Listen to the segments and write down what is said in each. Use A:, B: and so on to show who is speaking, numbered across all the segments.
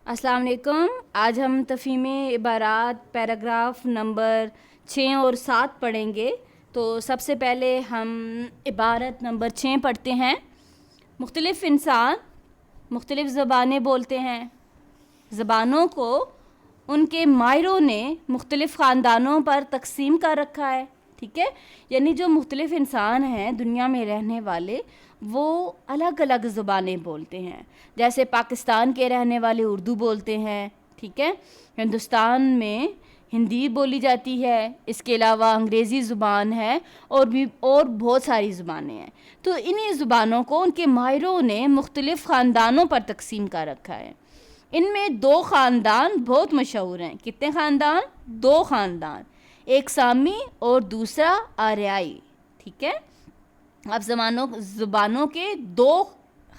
A: السلام علیکم. آج ہم تفہیم عبارات پیراگراف نمبر 6 اور 7 پڑھیں گے. تو سب سے پہلے ہم عبارت نمبر 6 پڑھتے ہیں. مختلف انسان مختلف زبانیں بولتے ہیں. زبانوں کو ان کے ماہروں نے مختلف خاندانوں پر تقسیم کر رکھا ہے. ٹھیک ہے، یعنی جو مختلف انسان ہیں دنیا میں رہنے والے، وہ الگ الگ زبانیں بولتے ہیں. جیسے پاکستان کے رہنے والے اردو بولتے ہیں. ٹھیک ہے، ہندوستان میں ہندی بولی جاتی ہے. اس کے علاوہ انگریزی زبان ہے اور بہت ساری زبانیں ہیں. تو انہی زبانوں کو ان کے ماہروں نے مختلف خاندانوں پر تقسیم کر رکھا ہے. ان میں 2 خاندان بہت مشہور ہیں. کتنے خاندان؟ 2 خاندان، ایک سامی اور دوسرا آریائی. ٹھیک ہے، اب زبانوں کے 2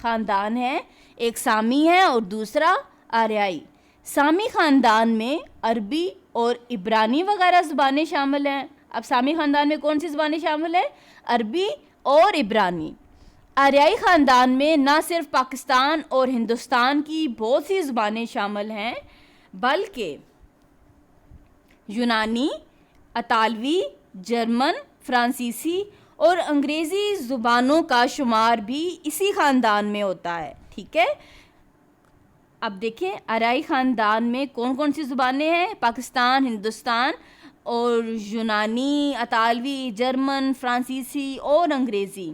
A: خاندان ہیں، ایک سامی ہے اور دوسرا آریائی. سامی خاندان میں عربی اور عبرانی وغیرہ زبانیں شامل ہیں. اب سامی خاندان میں کون سی زبانیں شامل ہیں؟ عربی اور عبرانی. آریائی خاندان میں نہ صرف پاکستان اور ہندوستان کی بہت سی زبانیں شامل ہیں، بلکہ یونانی، اطالوی، جرمن، فرانسیسی اور انگریزی زبانوں کا شمار بھی اسی خاندان میں ہوتا ہے. ٹھیک ہے، اب دیکھیں آریائی خاندان میں کون کون سی زبانیں ہیں؟ پاکستان، ہندوستان اور یونانی، اطالوی، جرمن، فرانسیسی اور انگریزی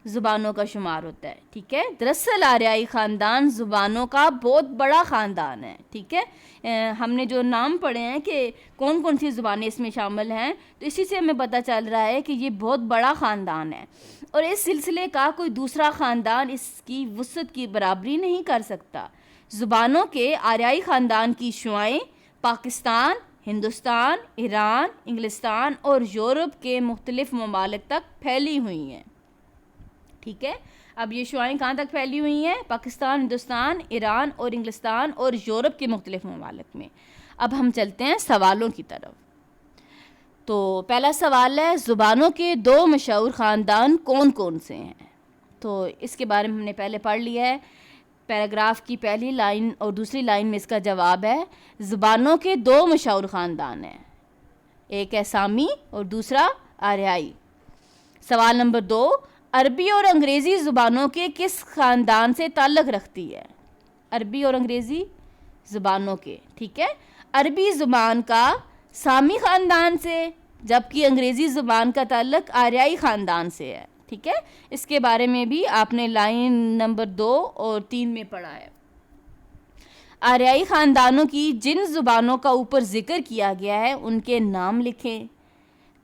A: زبانوں کا شمار ہوتا ہے. ٹھیک ہے، دراصل آریائی خاندان زبانوں کا بہت بڑا خاندان ہے. ٹھیک ہے، ہم نے جو نام پڑھے ہیں کہ کون کون سی زبانیں اس میں شامل ہیں، تو اسی سے ہمیں پتہ چل رہا ہے کہ یہ بہت بڑا خاندان ہے اور اس سلسلے کا کوئی دوسرا خاندان اس کی وسعت کی برابری نہیں کر سکتا. زبانوں کے آریائی خاندان کی شعاعیں پاکستان، ہندوستان، ایران، انگلستان اور یورپ کے مختلف ممالک تک پھیلی ہوئی ہیں. ٹھیک ہے، اب یہ شعاعیں کہاں تک پھیلی ہوئی ہیں؟ پاکستان، ہندوستان، ایران اور انگلستان اور یورپ کے مختلف ممالک میں. اب ہم چلتے ہیں سوالوں کی طرف. تو پہلا سوال ہے، زبانوں کے 2 مشہور خاندان کون کون سے ہیں؟ تو اس کے بارے میں ہم نے پہلے پڑھ لیا ہے. پیراگراف کی پہلی لائن اور دوسری لائن میں اس کا جواب ہے. زبانوں کے 2 مشہور خاندان ہیں، ایک ہے سامی اور دوسرا آریائی. سوال نمبر 2، عربی اور انگریزی زبانوں کے کس خاندان سے تعلق رکھتی ہے؟ عربی اور انگریزی زبانوں کے. ٹھیک ہے، عربی زبان کا سامی خاندان سے، جبکہ انگریزی زبان کا تعلق آریائی خاندان سے ہے. ٹھیک ہے، اس کے بارے میں بھی آپ نے لائن نمبر 2 اور 3 میں پڑھا ہے. آریائی خاندانوں کی جن زبانوں کا اوپر ذکر کیا گیا ہے ان کے نام لکھیں.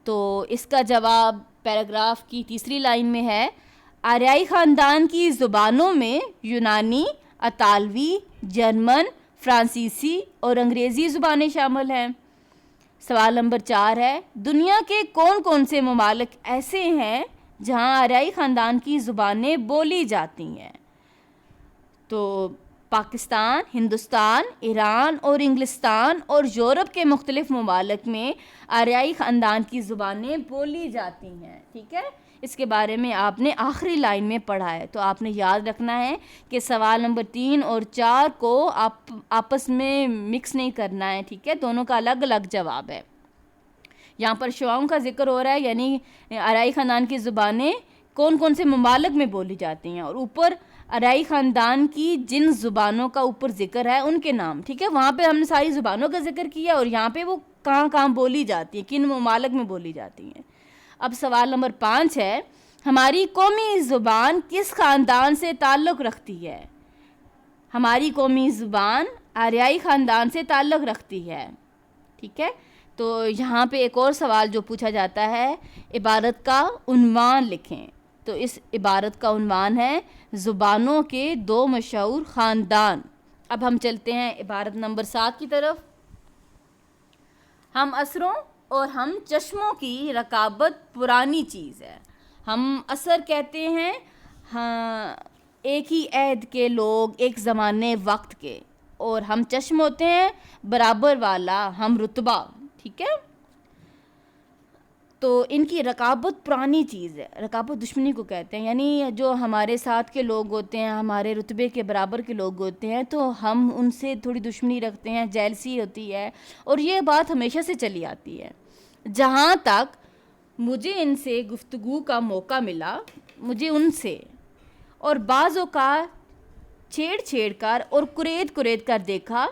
A: تو اس کا جواب پیراگراف کی تیسری لائن میں ہے. آریائی خاندان کی زبانوں میں یونانی، اطالوی، جرمن، فرانسیسی اور انگریزی زبانیں شامل ہیں. سوال نمبر 4 ہے، دنیا کے کون کون سے ممالک ایسے ہیں جہاں آریائی خاندان کی زبانیں بولی جاتی ہیں؟ تو پاکستان، ہندوستان، ایران اور انگلستان اور یورپ کے مختلف ممالک میں آریائی خاندان کی زبانیں بولی جاتی ہیں. ٹھیک ہے، اس کے بارے میں آپ نے آخری لائن میں پڑھا ہے. تو آپ نے یاد رکھنا ہے کہ سوال نمبر 3 اور 4 کو آپ آپس میں مکس نہیں کرنا ہے. ٹھیک ہے، دونوں کا الگ الگ جواب ہے. یہاں پر شعاؤں کا ذکر ہو رہا ہے، یعنی آریائی خاندان کی زبانیں کون کون سے ممالک میں بولی جاتی ہیں، اور اوپر آریائی خاندان کی جن زبانوں کا اوپر ذکر ہے ان کے نام. ٹھیک ہے، وہاں پہ ہم نے ساری زبانوں کا ذکر کیا اور یہاں پہ وہ کہاں کہاں بولی جاتی ہیں، کن ممالک میں بولی جاتی ہیں. اب سوال نمبر 5 ہے، ہماری قومی زبان کس خاندان سے تعلق رکھتی ہے؟ ہماری قومی زبان آریائی خاندان سے تعلق رکھتی ہے. ٹھیک ہے، تو یہاں پہ ایک اور سوال جو پوچھا جاتا ہے، عبارت کا عنوان لکھیں. تو اس عبارت کا عنوان ہے زبانوں کے 2 مشہور خاندان. اب ہم چلتے ہیں عبارت نمبر 7 کی طرف. ہم عصروں اور ہم چشموں کی رکابت پرانی چیز ہے. ہم عصر کہتے ہیں ہاں ایک ہی عہد کے لوگ، ایک زمانے وقت کے، اور ہم چشم ہوتے ہیں برابر والا، ہم رتبہ. ٹھیک ہے، تو ان کی رقابت پرانی چیز ہے. رقابت دشمنی کو کہتے ہیں، یعنی جو ہمارے ساتھ کے لوگ ہوتے ہیں، ہمارے رتبے کے برابر کے لوگ ہوتے ہیں، تو ہم ان سے تھوڑی دشمنی رکھتے ہیں، جیلسی ہوتی ہے، اور یہ بات ہمیشہ سے چلی آتی ہے. جہاں تک مجھے ان سے گفتگو کا موقع ملا، مجھے ان سے اور بعض اوقات چھیڑ کر اور کرید کر دیکھا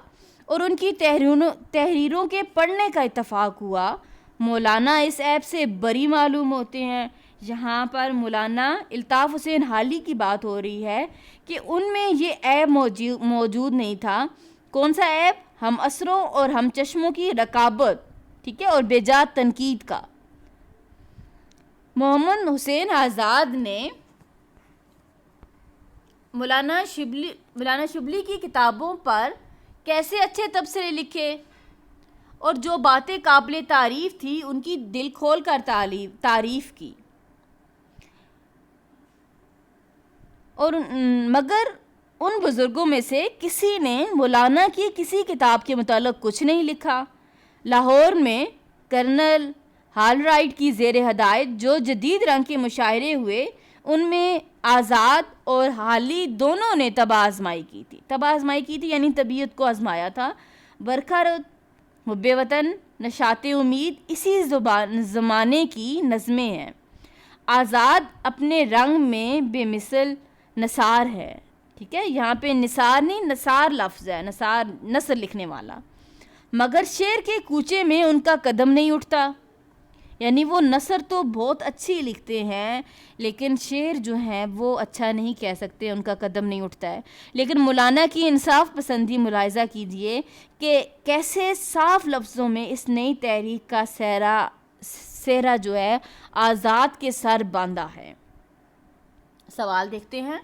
A: اور ان کی تحریروں کے پڑھنے کا اتفاق ہوا، مولانا اس عیب سے بری معلوم ہوتے ہیں. یہاں پر مولانا الطاف حسین حالی کی بات ہو رہی ہے کہ ان میں یہ عیب موجود نہیں تھا. کون سا عیب؟ ہم عصروں اور ہم چشموں کی رقابت، ٹھیک ہے، اور بے جا تنقید کا. محمد حسین آزاد نے مولانا شبلی کی کتابوں پر کیسے اچھے تبصرے لکھے، اور جو باتیں قابل تعریف تھی ان کی دل کھول کر تعریف کی. اور مگر ان بزرگوں میں سے کسی نے مولانا کی کسی کتاب کے متعلق کچھ نہیں لکھا. لاہور میں کرنل ہال رائٹ کی زیر ہدایت جو جدید رنگ کے مشاعرے ہوئے، ان میں آزاد اور حالی دونوں نے طبع آزمائی کی تھی یعنی طبیعت کو آزمایا تھا. برکھا رود، حب وطن، نشاط امید اسی زمانے کی نظمیں ہیں. آزاد اپنے رنگ میں بے مثل نثار ہے، ٹھیک ہے، یہاں پہ نثار نہیں، نثار لفظ ہے، نثر لکھنے والا. مگر شعر کے کوچے میں ان کا قدم نہیں اٹھتا، یعنی وہ نثر تو بہت اچھی لکھتے ہیں لیکن شعر جو ہیں وہ اچھا نہیں کہہ سکتے، ان کا قدم نہیں اٹھتا ہے. لیکن مولانا کی انصاف پسندی ملاحظہ کیجئے کہ کیسے صاف لفظوں میں اس نئی تحریک کا سہرا جو ہے آزاد کے سر باندھا ہے. سوال دیکھتے ہیں.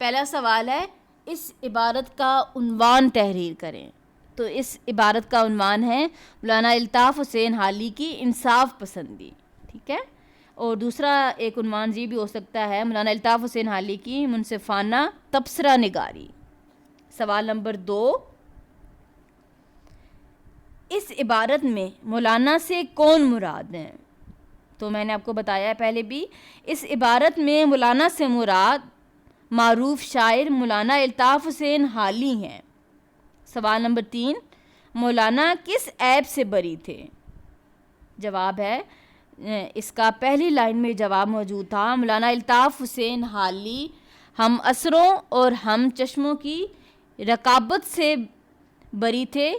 A: پہلا سوال ہے، اس عبارت کا عنوان تحریر کریں. تو اس عبارت کا عنوان ہے مولانا الطاف حسین حالی کی انصاف پسندی، ٹھیک ہے. اور دوسرا ایک عنوان یہ بھی ہو سکتا ہے مولانا الطاف حسین حالی کی منصفانہ تبصرہ نگاری. سوال نمبر 2، اس عبارت میں مولانا سے کون مراد ہیں؟ تو میں نے آپ کو بتایا ہے پہلے بھی، اس عبارت میں مولانا سے مراد معروف شاعر مولانا الطاف حسین حالی ہیں. سوال نمبر 3، مولانا کس عیب سے بری تھے؟ جواب ہے، اس کا پہلی لائن میں جواب موجود تھا. مولانا الطاف حسین حالی ہم عصروں اور ہم چشموں کی رقابت سے بری تھے.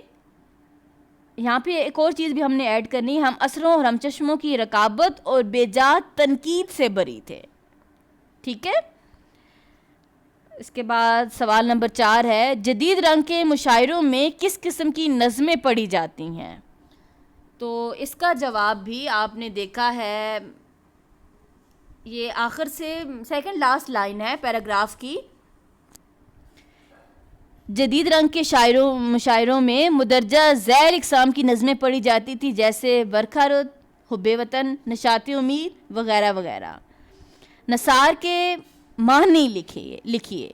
A: یہاں پہ ایک اور چیز بھی ہم نے ایڈ کرنی، ہم عصروں اور ہم چشموں کی رقابت اور بے جا تنقید سے بری تھے، ٹھیک ہے. اس کے بعد سوال نمبر 4 ہے، جدید رنگ کے مشاعروں میں کس قسم کی نظمیں پڑھی جاتی ہیں؟ تو اس کا جواب بھی آپ نے دیکھا ہے، یہ آخر سے سیکنڈ لاسٹ لائن ہے پیراگراف کی. جدید رنگ کے مشاعروں میں مدرجہ ذیل اقسام کی نظمیں پڑھی جاتی تھی، جیسے برکھا رود، حب وطن، نشاط امید وغیرہ وغیرہ. نثار کے معنی لکھیے.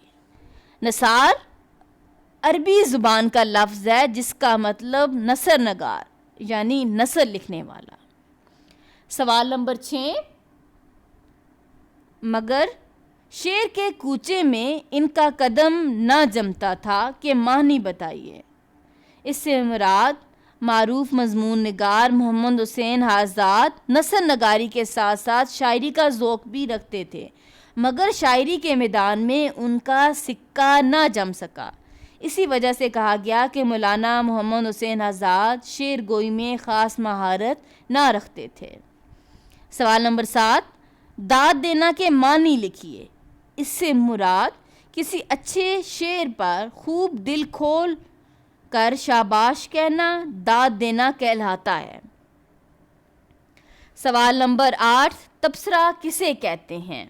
A: نثار عربی زبان کا لفظ ہے جس کا مطلب نثر نگار یعنی نثر لکھنے والا. سوال نمبر 6، مگر شعر کے کوچے میں ان کا قدم نہ جمتا تھا کہ معنی بتائیے. اس سے مراد معروف مضمون نگار محمد حسین آزاد نثر نگاری کے ساتھ ساتھ شاعری کا ذوق بھی رکھتے تھے، مگر شاعری کے میدان میں ان کا سکہ نہ جم سکا. اسی وجہ سے کہا گیا کہ مولانا محمد حسین آزاد شعر گوئی میں خاص مہارت نہ رکھتے تھے. سوال نمبر 7، داد دینا کے معنی لکھیے. اس سے مراد کسی اچھے شعر پر خوب دل کھول کر شاباش کہنا داد دینا کہلاتا ہے. سوال نمبر 8، تبصرہ کسے کہتے ہیں؟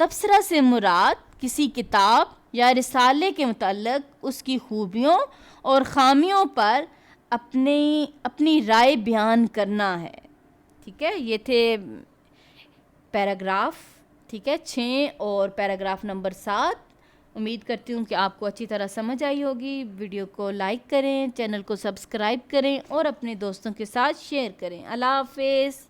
A: تبصرہ سے مراد کسی کتاب یا رسالے کے متعلق اس کی خوبیوں اور خامیوں پر اپنی رائے بیان کرنا ہے، ٹھیک ہے. یہ تھے پیراگراف، ٹھیک ہے، 6 اور پیراگراف نمبر 7. امید کرتی ہوں کہ آپ کو اچھی طرح سمجھ آئی ہوگی. ویڈیو کو لائک کریں، چینل کو سبسکرائب کریں اور اپنے دوستوں کے ساتھ شیئر کریں. اللہ حافظ.